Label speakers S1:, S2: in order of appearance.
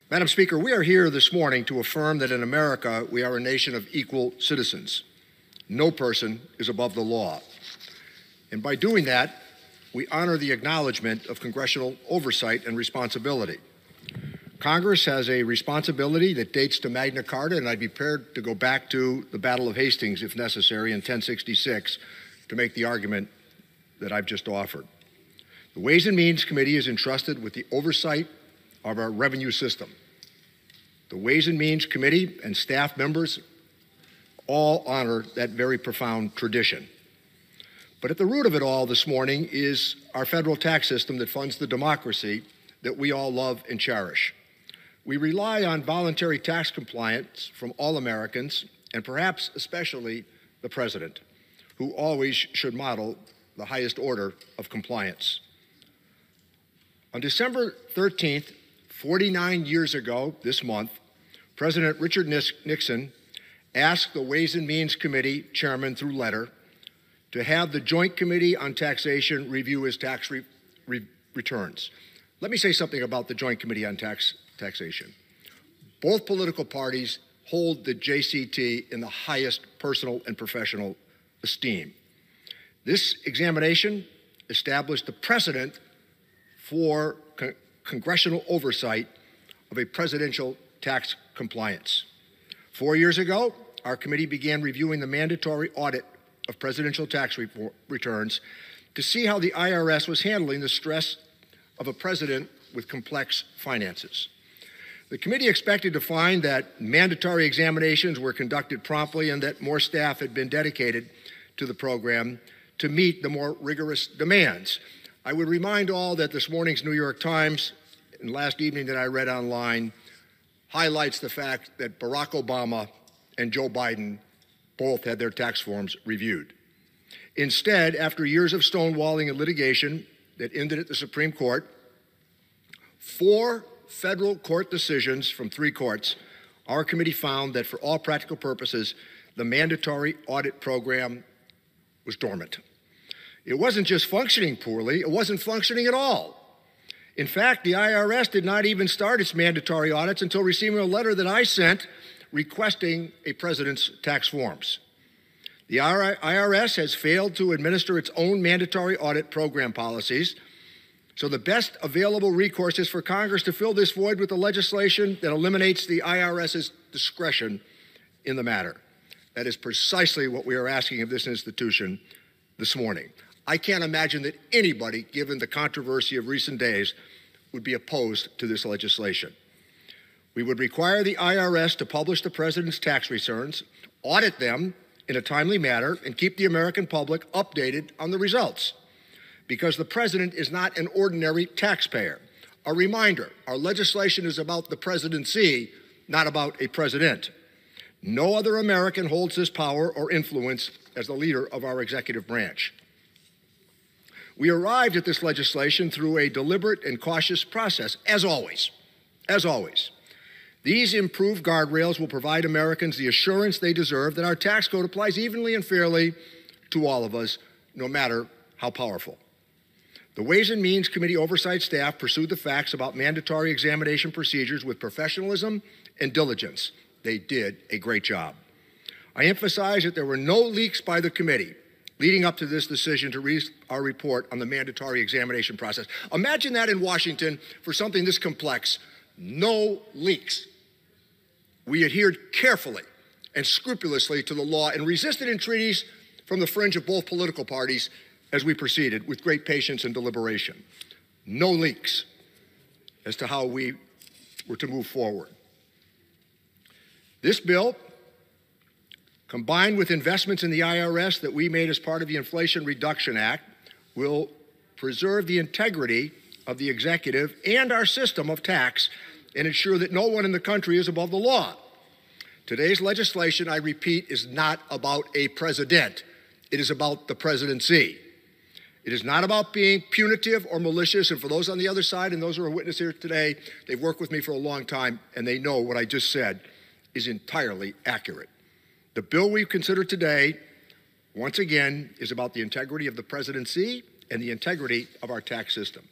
S1: Madam Speaker, we are here this morning to affirm that in America we are a nation of equal citizens. No person is above the law. And by doing that, we honor the acknowledgement of congressional oversight and responsibility. Congress has a responsibility that dates to Magna Carta, and I'd be prepared to go back to the Battle of Hastings, if necessary, in 1066 to make the argument that I've just offered. The Ways and Means Committee is entrusted with the oversight of our revenue system. The Ways and Means Committee and staff members all honor that very profound tradition. But at the root of it all this morning is our federal tax system that funds the democracy that we all love and cherish. We rely on voluntary tax compliance from all Americans, and perhaps especially the President, who always should model the highest order of compliance. On December 13th, 49 years ago this month, President Richard Nixon asked the Ways and Means Committee chairman through letter to have the Joint Committee on Taxation review his tax returns. Let me say something about the Joint Committee on Taxation. Both political parties hold the JCT in the highest personal and professional esteem. This examination established the precedent for congressional oversight of a presidential tax compliance. 4 years ago, our committee began reviewing the mandatory audit of presidential tax returns to see how the IRS was handling the stress of a president with complex finances. The committee expected to find that mandatory examinations were conducted promptly and that more staff had been dedicated to the program to meet the more rigorous demands. I would remind all that this morning's New York Times and last evening that I read online highlights the fact that Barack Obama and Joe Biden both had their tax forms reviewed. Instead, after years of stonewalling and litigation that ended at the Supreme Court, 4 federal court decisions from 3 courts, our committee found that for all practical purposes, the mandatory audit program was dormant. It wasn't just functioning poorly, it wasn't functioning at all. In fact, the IRS did not even start its mandatory audits until receiving a letter that I sent requesting a president's tax forms. The IRS has failed to administer its own mandatory audit program policies, so the best available recourse is for Congress to fill this void with the legislation that eliminates the IRS's discretion in the matter. That is precisely what we are asking of this institution this morning. I can't imagine that anybody, given the controversy of recent days, would be opposed to this legislation. We would require the IRS to publish the president's tax returns, audit them in a timely manner, and keep the American public updated on the results. Because the president is not an ordinary taxpayer. A reminder, our legislation is about the presidency, not about a president. No other American holds this power or influence as the leader of our executive branch. We arrived at this legislation through a deliberate and cautious process, as always. As always. These improved guardrails will provide Americans the assurance they deserve that our tax code applies evenly and fairly to all of us, no matter how powerful. The Ways and Means Committee oversight staff pursued the facts about mandatory examination procedures with professionalism and diligence. They did a great job. I emphasize that there were no leaks by the committee leading up to this decision to release our report on the mandatory examination process. Imagine that in Washington for something this complex. No leaks. We adhered carefully and scrupulously to the law and resisted entreaties from the fringe of both political parties as we proceeded with great patience and deliberation. No leaks as to how we were to move forward. This bill, combined with investments in the IRS that we made as part of the Inflation Reduction Act, will preserve the integrity of the executive and our system of tax and ensure that no one in the country is above the law. Today's legislation, I repeat, is not about a president. It is about the presidency. It is not about being punitive or malicious, and for those on the other side and those who are witness here today, they've worked with me for a long time, and they know what I just said is entirely accurate. The bill we consider today, once again, is about the integrity of the presidency and the integrity of our tax system.